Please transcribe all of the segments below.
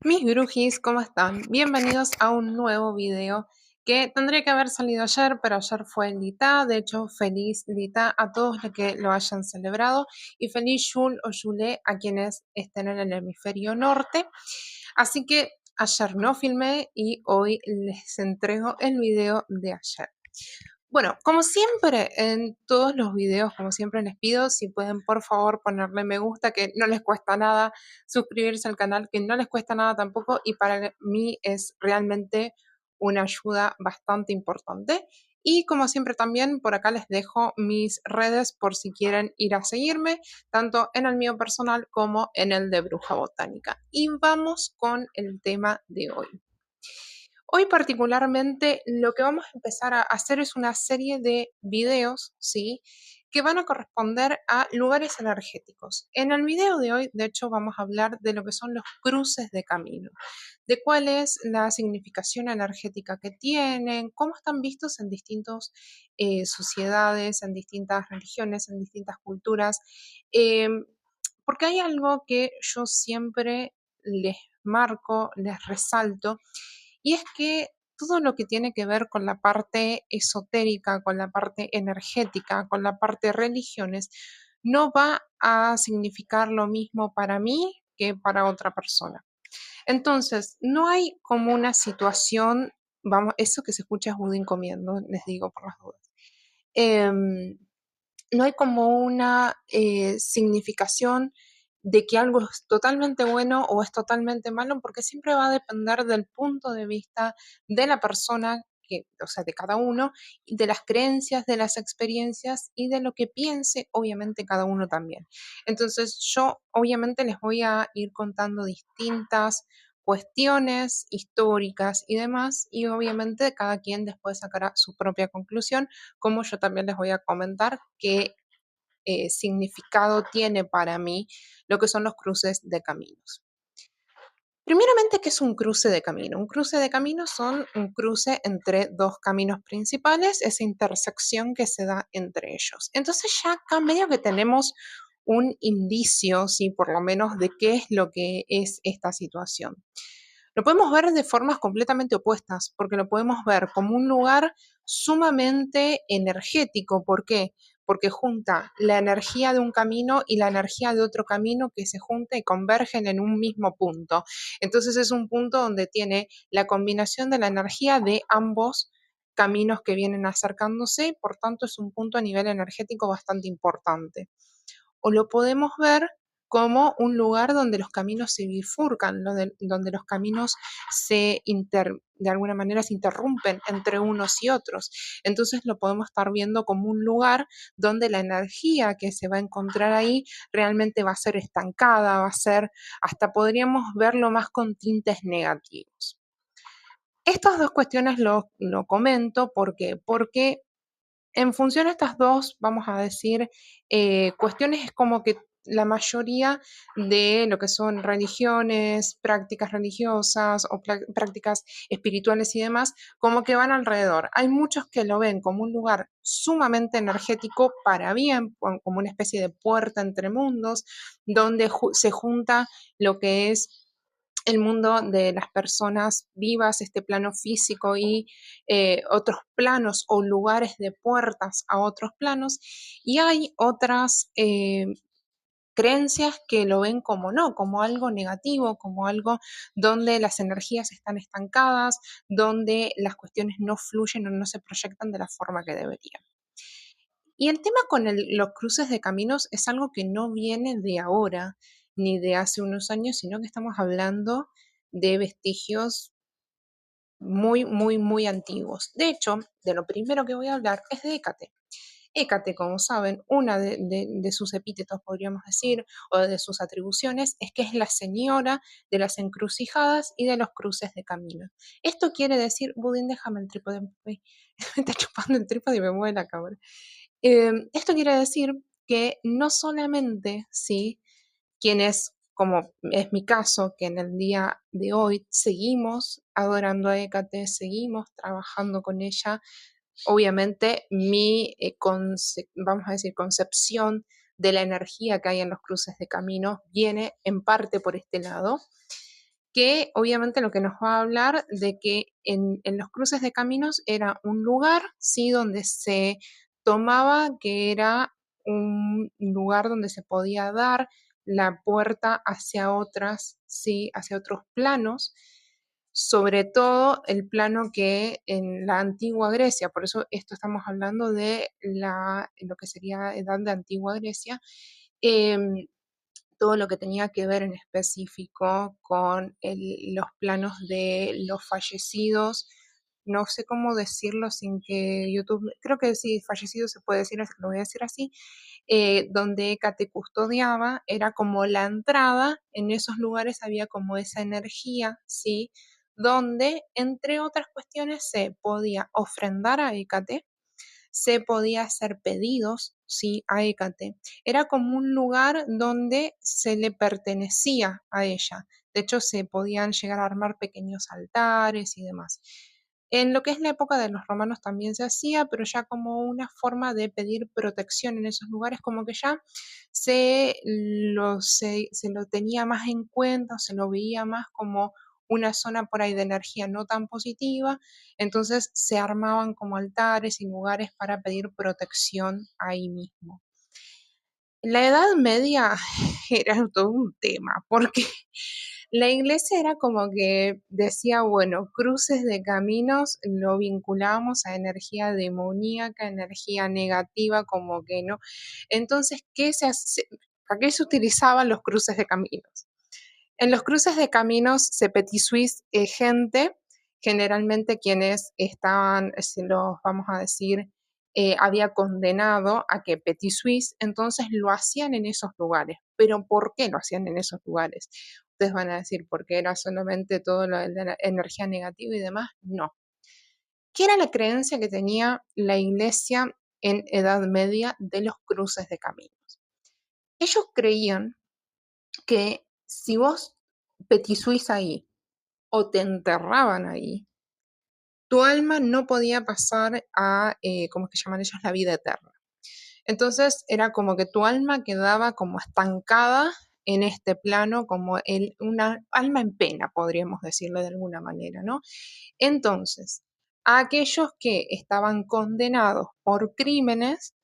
Mis grujis, ¿cómo están? Bienvenidos a un nuevo video que tendría que haber salido ayer, pero ayer fue el Lita. De hecho, feliz Lita a todos los que lo hayan celebrado y feliz Yul o Yule a quienes estén en el hemisferio norte. Así que ayer no filmé y hoy les entrego el video de ayer. Bueno, como siempre en todos los videos, como siempre les pido, si pueden por favor ponerle me gusta, que no les cuesta nada, suscribirse al canal, que no les cuesta nada tampoco, y para mí es realmente una ayuda bastante importante. Y como siempre también por acá les dejo mis redes por si quieren ir a seguirme, tanto en el mío personal como en el de Bruja Botánica. Y vamos con el tema de hoy. Hoy particularmente lo que vamos a empezar a hacer es una serie de videos, ¿sí? Que van a corresponder a lugares energéticos. En el video de hoy, de hecho, vamos a hablar de lo que son los cruces de camino, de cuál es la significación energética que tienen, cómo están vistos en distintas sociedades, en distintas religiones, en distintas culturas. Eh, Porque hay algo que yo siempre les marco, les resalto, y es que todo lo que tiene que ver con la parte esotérica, con la parte energética, con la parte religiones, no va a significar lo mismo para mí que para otra persona. Entonces, no hay como una situación, vamos, eso que se escucha es budín comiendo, les digo por las dudas. Em, no hay como una significación de que algo es totalmente bueno o es totalmente malo, porque siempre va a depender del punto de vista de la persona, o sea, de cada uno, de las creencias, de las experiencias y de lo que piense, obviamente, cada uno también. Entonces, yo obviamente les voy a ir contando distintas cuestiones históricas y demás, y obviamente cada quien después sacará su propia conclusión, como yo también les voy a comentar qué significado tiene para mí lo que son los cruces de caminos. Primeramente, ¿qué es un cruce de camino? Un cruce de caminos son un cruce entre dos caminos principales, esa intersección que se da entre ellos. Entonces ya acá medio que tenemos un indicio, sí, por lo menos, de qué es lo que es esta situación. Lo podemos ver de formas completamente opuestas, porque lo podemos ver como un lugar sumamente energético. ¿Por qué? Porque junta la energía de un camino y la energía de otro camino que se junta y convergen en un mismo punto. Entonces es un punto donde tiene la combinación de la energía de ambos caminos que vienen acercándose, por tanto es un punto a nivel energético bastante importante. O lo podemos ver como un lugar donde los caminos se bifurcan, donde los caminos de alguna manera se interrumpen entre unos y otros. Entonces lo podemos estar viendo como un lugar donde la energía que se va a encontrar ahí realmente va a ser estancada, va a ser, hasta podríamos verlo más con tintes negativos. Estas dos cuestiones lo comento porque en función a estas dos, vamos a decir, cuestiones, es como que la mayoría de lo que son religiones, prácticas religiosas o prácticas espirituales y demás, como que van alrededor. Hay muchos que lo ven como un lugar sumamente energético para bien, como una especie de puerta entre mundos, donde se junta lo que es el mundo de las personas vivas, este plano físico y otros planos o lugares de puertas a otros planos. Y hay otras creencias que lo ven como no, como algo negativo, como algo donde las energías están estancadas, donde las cuestiones no fluyen o no se proyectan de la forma que deberían. Y el tema con los cruces de caminos es algo que no viene de ahora ni de hace unos años, sino que estamos hablando de vestigios muy, muy, muy antiguos. De hecho, de lo primero que voy a hablar es de Hécate. Hécate, como saben, una de sus epítetos, podríamos decir, o de sus atribuciones, es que es la señora de las encrucijadas y de los cruces de camino. Esto quiere decir, Budín, déjame el trípode, me está chupando el trípode y me mueve la cámara. Esto quiere decir que no solamente, ¿sí?, quienes, como es mi caso, que en el día de hoy seguimos adorando a Hécate, seguimos trabajando con ella, obviamente mi, vamos a decir, concepción de la energía que hay en los cruces de camino viene en parte por este lado, que obviamente lo que nos va a hablar de que en los cruces de caminos era un lugar, ¿sí? Donde se tomaba que era un lugar donde se podía dar la puerta hacia otras, ¿sí? Hacia otros planos, sobre todo el plano que en la antigua Grecia, por eso esto estamos hablando de lo que sería edad de antigua Grecia, em, todo lo que tenía que ver en específico con los planos de los fallecidos, no sé cómo decirlo sin que YouTube, creo que sí, fallecidos se puede decir, lo voy a decir así, donde Hécate custodiaba, era como la entrada, en esos lugares había como esa energía, ¿sí? Donde, entre otras cuestiones, se podía ofrendar a Hécate, se podía hacer pedidos, ¿sí? A Hécate. Era como un lugar donde se le pertenecía a ella. De hecho, se podían llegar a armar pequeños altares y demás. En lo que es la época de los romanos también se hacía, pero ya como una forma de pedir protección en esos lugares, como que ya se lo tenía más en cuenta, se lo veía más como una zona por ahí de energía no tan positiva, entonces se armaban como altares y lugares para pedir protección ahí mismo. La Edad Media era todo un tema, porque la iglesia era como que decía, bueno, cruces de caminos lo vinculamos a energía demoníaca, energía negativa, como que no. Entonces, ¿para qué se utilizaban los cruces de caminos? En los cruces de caminos se petit suisse gente, generalmente quienes estaban, si los vamos a decir, había condenado a que petit suisse, entonces lo hacían en esos lugares. Pero ¿por qué lo hacían en esos lugares? Ustedes van a decir, ¿porque era solamente todo lo de la energía negativa y demás? No. ¿Qué era la creencia que tenía la iglesia en Edad Media de los cruces de caminos? Ellos creían que si vos petisuís ahí o te enterraban ahí, tu alma no podía pasar a, ¿cómo es que llaman ellos? La vida eterna. Entonces era como que tu alma quedaba como estancada en este plano, como una alma en pena, podríamos decirlo de alguna manera, ¿no? Entonces, a aquellos que estaban condenados por crímenes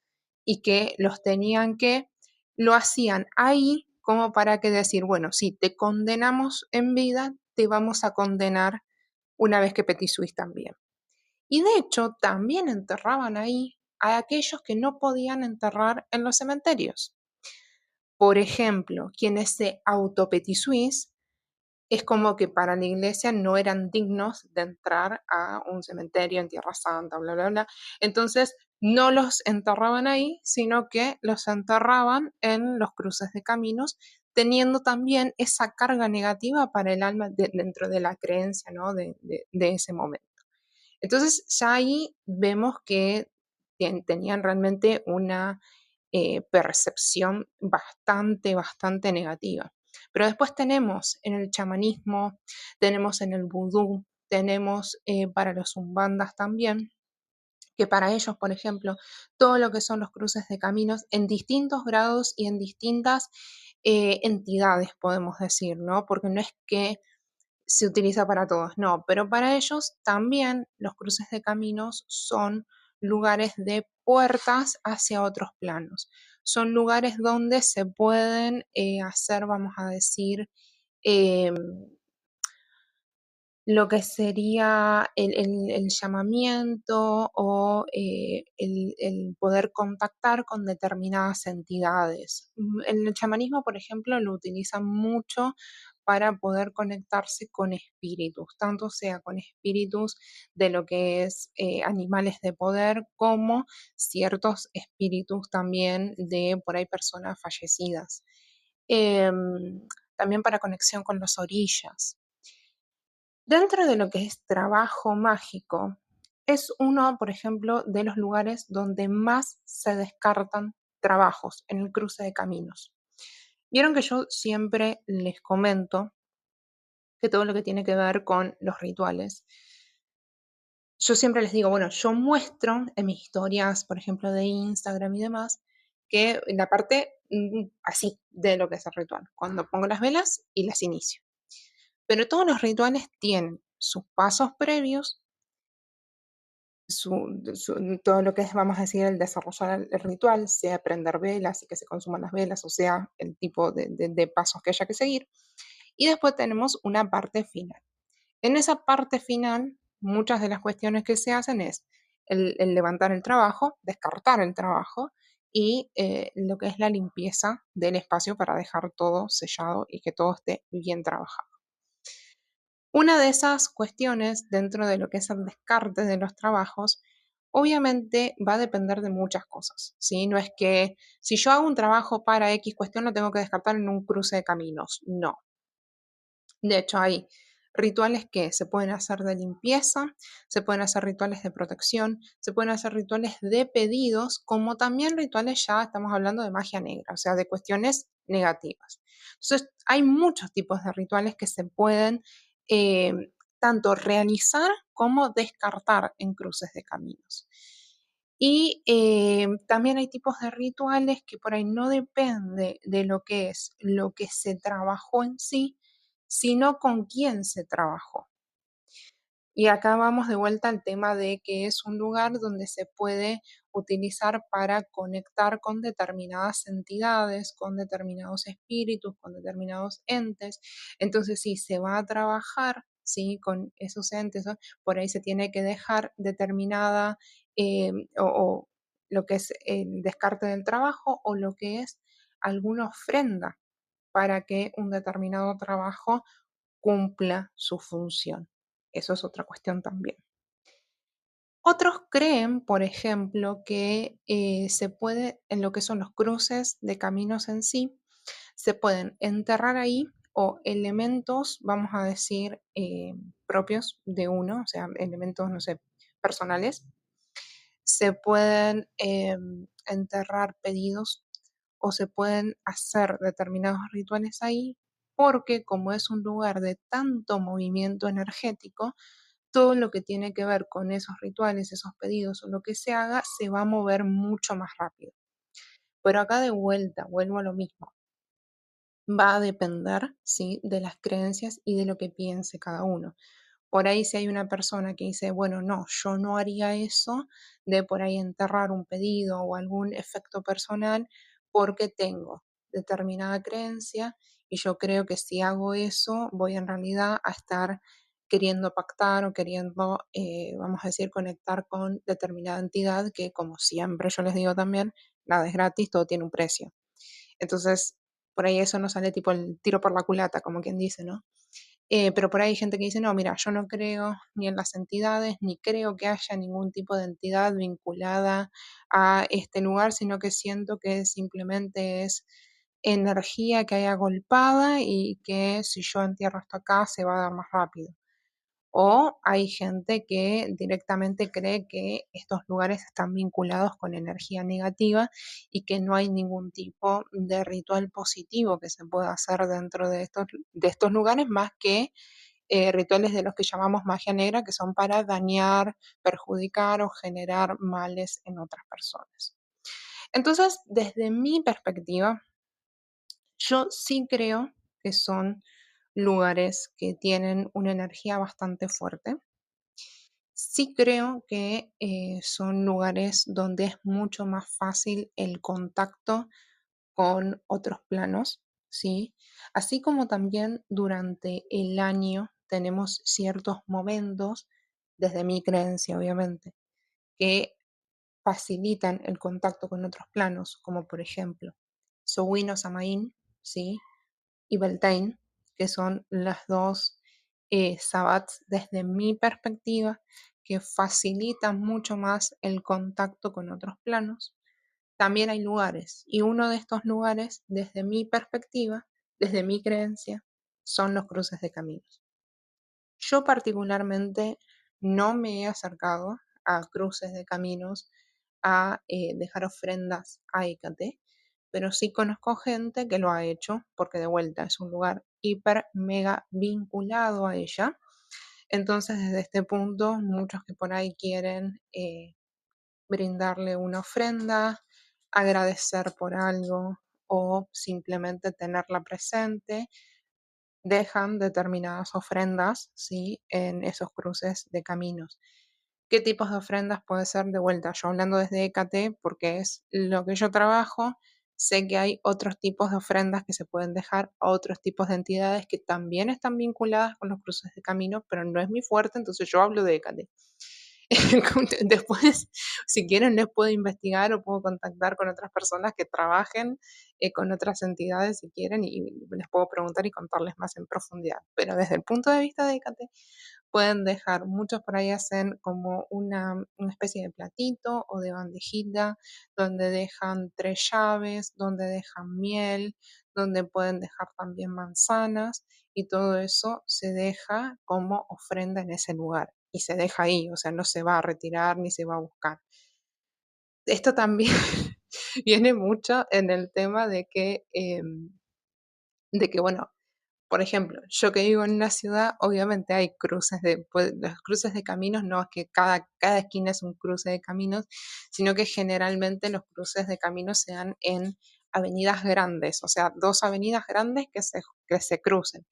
y que los tenían que, lo hacían ahí como para que decir, bueno, si te condenamos en vida, te vamos a condenar una vez que petisuís también. Y de hecho, también enterraban ahí a aquellos que no podían enterrar en los cementerios. Por ejemplo, quienes se autopetisuís es como que para la iglesia no eran dignos de entrar a un cementerio en Tierra Santa, bla, bla, bla. Entonces, no los enterraban ahí, sino que los enterraban en los cruces de caminos, teniendo también esa carga negativa para el alma dentro de la creencia, ¿no? de ese momento. Entonces, ya ahí vemos que tenían realmente una percepción bastante, bastante negativa. Pero después tenemos en el chamanismo, tenemos en el vudú, tenemos para los umbandas también, que para ellos, por ejemplo, todo lo que son los cruces de caminos en distintos grados y en distintas entidades, podemos decir, ¿no? Porque no es que se utiliza para todos, no, pero para ellos también los cruces de caminos son lugares de puertas hacia otros planos. Son lugares donde se pueden hacer, vamos a decir, eh, lo que sería el llamamiento o el poder contactar con determinadas entidades. En el chamanismo, por ejemplo, lo utilizan mucho para poder conectarse con espíritus, tanto sea con espíritus de lo que es animales de poder, como ciertos espíritus también de por ahí personas fallecidas. También para conexión con las orillas. Dentro de lo que es trabajo mágico, es uno, por ejemplo, de los lugares donde más se descartan trabajos en el cruce de caminos. Vieron que yo siempre les comento que todo lo que tiene que ver con los rituales, yo siempre les digo, bueno, yo muestro en mis historias, por ejemplo, de Instagram y demás, que la parte así de lo que es el ritual, cuando pongo las velas y las inicio. pero todos los rituales tienen sus pasos previos, todo lo que es, vamos a decir, el desarrollar el ritual, sea prender velas y que se consuman las velas, o sea, el tipo de pasos que haya que seguir. Y después tenemos una parte final. En esa parte final, muchas de las cuestiones que se hacen es el levantar el trabajo, descartar el trabajo y lo que es la limpieza del espacio para dejar todo sellado y que todo esté bien trabajado. Una de esas cuestiones dentro de lo que es el descarte de los trabajos, obviamente va a depender de muchas cosas, ¿sí? No es que si yo hago un trabajo para X cuestión lo tengo que descartar en un cruce de caminos, no. De hecho, hay rituales que se pueden hacer de limpieza, se pueden hacer rituales de protección, se pueden hacer rituales de pedidos, como también rituales ya estamos hablando de magia negra, o sea, de cuestiones negativas. Entonces, hay muchos tipos de rituales que se pueden eh, tanto realizar como descartar en cruces de caminos. Y también hay tipos de rituales que por ahí no depende de lo que es lo que se trabajó en sí, sino con quién se trabajó. Y acá vamos de vuelta al tema de que es un lugar donde se puede utilizar para conectar con determinadas entidades, con determinados espíritus, con determinados entes. Entonces, si se va a trabajar, ¿sí? Con esos entes, ¿no? Por ahí se tiene que dejar determinada eh, o lo que es el descarte del trabajo o lo que es alguna ofrenda para que un determinado trabajo cumpla su función. Eso es otra cuestión también. Otros creen, por ejemplo, que se puede, en lo que son los cruces de caminos en sí, se pueden enterrar ahí o elementos, vamos a decir, propios de uno, o sea, elementos, no sé, personales. Se pueden enterrar pedidos o se pueden hacer determinados rituales ahí, porque como es un lugar de tanto movimiento energético, todo lo que tiene que ver con esos rituales, esos pedidos o lo que se haga, se va a mover mucho más rápido. Pero acá de vuelta, vuelvo a lo mismo, va a depender, ¿sí? De las creencias y de lo que piense cada uno. Por ahí si hay una persona que dice, bueno, no, yo no haría eso de por ahí enterrar un pedido o algún efecto personal porque tengo determinada creencia y yo creo que si hago eso voy en realidad a estar queriendo pactar o queriendo, vamos a decir, conectar con determinada entidad que como siempre yo les digo también, nada es gratis, todo tiene un precio. Entonces, por ahí eso no sale tipo el tiro por la culata, como quien dice, ¿no? Pero por ahí hay gente que dice, no, mira, yo no creo ni en las entidades, ni creo que haya ningún tipo de entidad vinculada a este lugar, sino que siento que simplemente es energía que hay agolpada y que si yo entierro esto acá se va a dar más rápido. O hay gente que directamente cree que estos lugares están vinculados con energía negativa y que no hay ningún tipo de ritual positivo que se pueda hacer dentro de estos lugares más que rituales de los que llamamos magia negra, que son para dañar, perjudicar o generar males en otras personas. Entonces, desde mi perspectiva, yo sí creo que son lugares que tienen una energía bastante fuerte. Sí creo que son lugares donde es mucho más fácil el contacto con otros planos, ¿sí? Así como también durante el año tenemos ciertos momentos, desde mi creencia obviamente, que facilitan el contacto con otros planos, como por ejemplo Samhain o Samaín, ¿sí? Y Beltane, que son las dos sabbats desde mi perspectiva que facilitan mucho más el contacto con otros planos. También hay lugares y uno de estos lugares, desde mi perspectiva, desde mi creencia, son los cruces de caminos. Yo particularmente no me he acercado a cruces de caminos a dejar ofrendas a Hécate, pero sí conozco gente que lo ha hecho porque de vuelta es un lugar hiper mega vinculado a ella. Entonces desde este punto muchos que por ahí quieren brindarle una ofrenda, agradecer por algo o simplemente tenerla presente, dejan determinadas ofrendas, ¿sí? En esos cruces de caminos. ¿Qué tipos de ofrendas puede ser? De vuelta, yo hablando desde Hécate, porque es lo que yo trabajo, sé que hay otros tipos de ofrendas que se pueden dejar a otros tipos de entidades que también están vinculadas con los cruces de camino, pero no es mi fuerte, entonces yo hablo de Hécate. Después, si quieren, les puedo investigar o puedo contactar con otras personas que trabajen con otras entidades si quieren y les puedo preguntar y contarles más en profundidad. Pero desde el punto de vista de Hécate, pueden dejar, muchos por ahí hacen como una especie de platito o de bandejita donde dejan 3 llaves, donde dejan miel, donde pueden dejar también manzanas y todo eso se deja como ofrenda en ese lugar y se deja ahí, o sea, no se va a retirar ni se va a buscar. Esto también viene mucho en el tema de que, bueno, por ejemplo, yo que vivo en una ciudad, obviamente hay cruces pues, los cruces de caminos no es que cada esquina es un cruce de caminos, sino que generalmente los cruces de caminos se dan en avenidas grandes, o sea, 2 avenidas grandes que se crucen.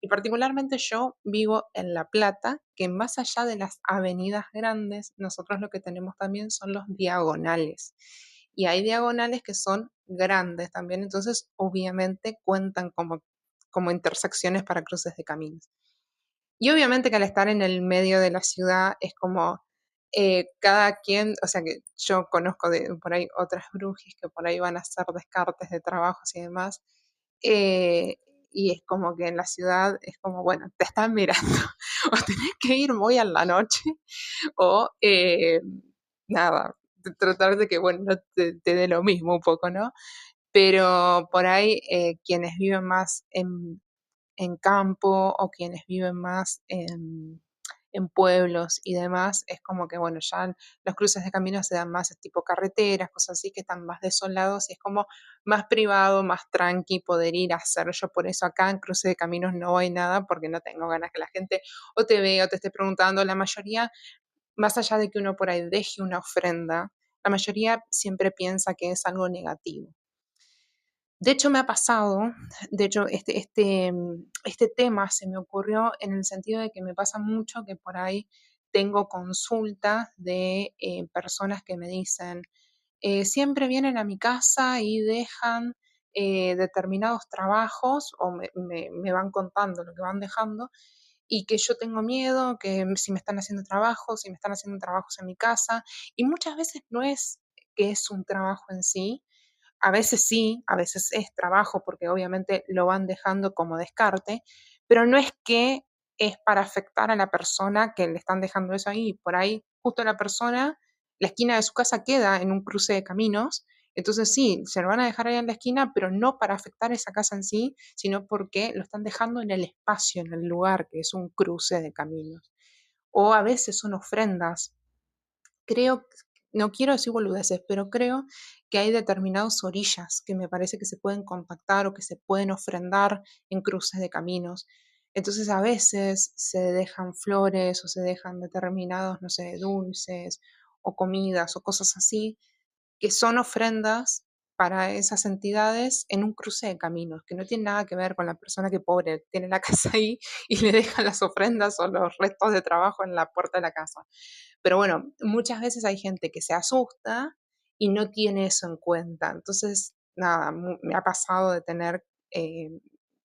Y particularmente yo vivo en La Plata, que más allá de las avenidas grandes, nosotros lo que tenemos también son los diagonales. Y hay diagonales que son grandes también, entonces obviamente cuentan como intersecciones para cruces de caminos. Y obviamente que al estar en el medio de la ciudad es como cada quien, o sea que yo conozco por ahí otras brujis que por ahí van a hacer descartes de trabajos y demás, eh, y es como que en la ciudad es como, bueno, te están mirando, o tenés que ir muy a la noche, o nada, tratar de que, bueno, no te dé lo mismo un poco, ¿no? Pero por ahí quienes viven más en campo o quienes viven más en pueblos y demás, es como que, bueno, ya los cruces de caminos se dan más tipo carreteras, cosas así que están más desolados y es como más privado, más tranqui poder ir a hacer. Yo por eso acá en cruces de caminos no hay nada porque no tengo ganas que la gente o te vea o te esté preguntando. La mayoría, más allá de que uno por ahí deje una ofrenda, la mayoría siempre piensa que es algo negativo. De hecho, me ha pasado, de hecho, este tema se me ocurrió en el sentido de que me pasa mucho que por ahí tengo consultas de personas que me dicen, siempre vienen a mi casa y dejan determinados trabajos o me van contando lo que van dejando y que yo tengo miedo, que si me están haciendo trabajos, si me están haciendo trabajos en mi casa, y muchas veces no es que es un trabajo en sí, a veces sí, a veces es trabajo porque obviamente lo van dejando como descarte, pero no es que es para afectar a la persona que le están dejando eso ahí. Por ahí, justo la persona, la esquina de su casa queda en un cruce de caminos, entonces sí, se lo van a dejar ahí en la esquina, pero no para afectar esa casa en sí, sino porque lo están dejando en el espacio, en el lugar, que es un cruce de caminos. O a veces son ofrendas. Creo, no quiero decir boludeces, pero creo que hay determinadas orillas que me parece que se pueden contactar o que se pueden ofrendar en cruces de caminos. Entonces a veces se dejan flores o se dejan determinados, no sé, dulces o comidas o cosas así que son ofrendas para esas entidades en un cruce de caminos, que no tiene nada que ver con la persona que pobre tiene la casa ahí y le dejan las ofrendas o los restos de trabajo en la puerta de la casa. Pero bueno, muchas veces hay gente que se asusta y no tiene eso en cuenta. Entonces, nada, me ha pasado de tener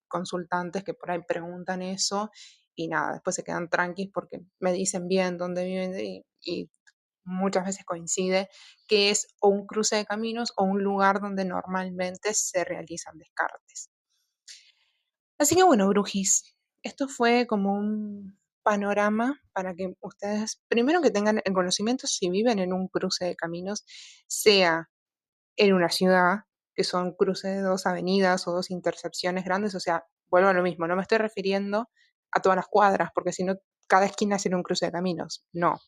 consultantes que por ahí preguntan eso y nada, después se quedan tranquis porque me dicen bien dónde viven y muchas veces coincide que es o un cruce de caminos o un lugar donde normalmente se realizan descartes. Así que bueno, brujis, esto fue como un panorama para que ustedes, primero que tengan el conocimiento si viven en un cruce de caminos, sea en una ciudad, que son cruces de 2 avenidas o 2 intersecciones grandes, o sea, vuelvo a lo mismo, no me estoy refiriendo a todas las cuadras, porque si no, cada esquina sería un cruce de caminos, no.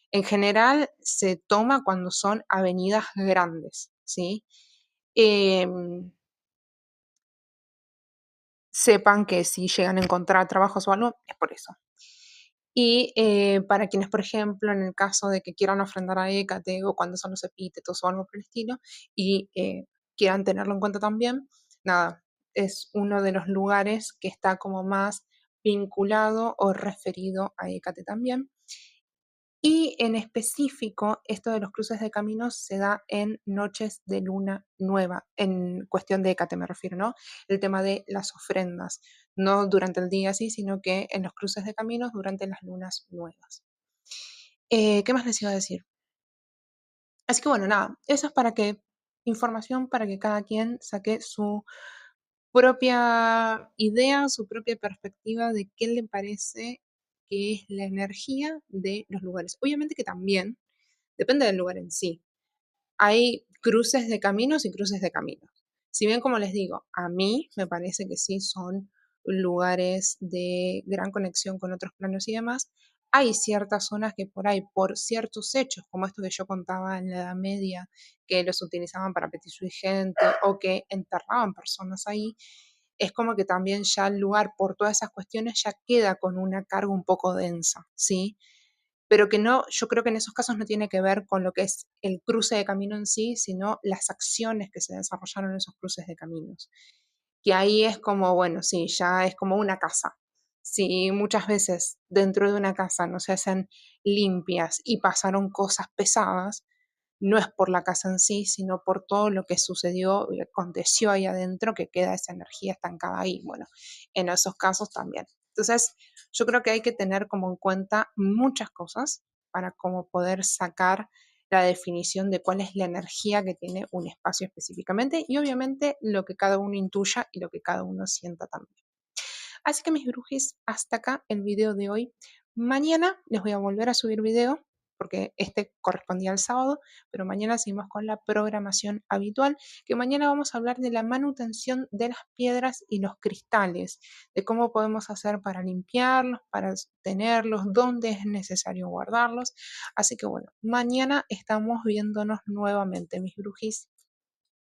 En general se toma cuando son avenidas grandes, ¿sí? Em, Sepan que si llegan a encontrar trabajos o algo, es por eso. Y para quienes, por ejemplo, en el caso de que quieran ofrendar a Hécate o cuando son los epítetos o algo por el estilo, y quieran tenerlo en cuenta también, nada, es uno de los lugares que está como más vinculado o referido a Hécate también. Y en específico, esto de los cruces de caminos se da en noches de luna nueva, en cuestión de Hécate me refiero, ¿no? El tema de las ofrendas, no durante el día así, sino que en los cruces de caminos durante las lunas nuevas. ¿Qué más les iba a decir? Así que bueno, nada, eso es información para que cada quien saque su propia idea, su propia perspectiva de qué le parece que es la energía de los lugares. Obviamente que también depende del lugar en sí. Hay cruces de caminos y cruces de caminos. Si bien, como les digo, a mí me parece que sí son lugares de gran conexión con otros planos y demás, hay ciertas zonas que por ahí, por ciertos hechos, como esto que yo contaba en la Edad Media, que los utilizaban para petit gente o que enterraban personas ahí, es como que también ya el lugar, por todas esas cuestiones, ya queda con una carga un poco densa, ¿sí? Pero que no, yo creo que en esos casos no tiene que ver con lo que es el cruce de camino en sí, sino las acciones que se desarrollaron en esos cruces de caminos. Que ahí es como, bueno, sí, ya es como una casa. Si muchas veces dentro de una casa no se hacen limpias y pasaron cosas pesadas, no es por la casa en sí, sino por todo lo que sucedió y aconteció ahí adentro, que queda esa energía estancada ahí. Bueno, en esos casos también. Entonces, yo creo que hay que tener como en cuenta muchas cosas para como poder sacar la definición de cuál es la energía que tiene un espacio específicamente y obviamente lo que cada uno intuya y lo que cada uno sienta también. Así que mis brujis, hasta acá el video de hoy. Mañana les voy a volver a subir video porque este correspondía al sábado, pero mañana seguimos con la programación habitual, que mañana vamos a hablar de la manutención de las piedras y los cristales, de cómo podemos hacer para limpiarlos, para tenerlos, dónde es necesario guardarlos. Así que bueno, mañana estamos viéndonos nuevamente, mis brujis.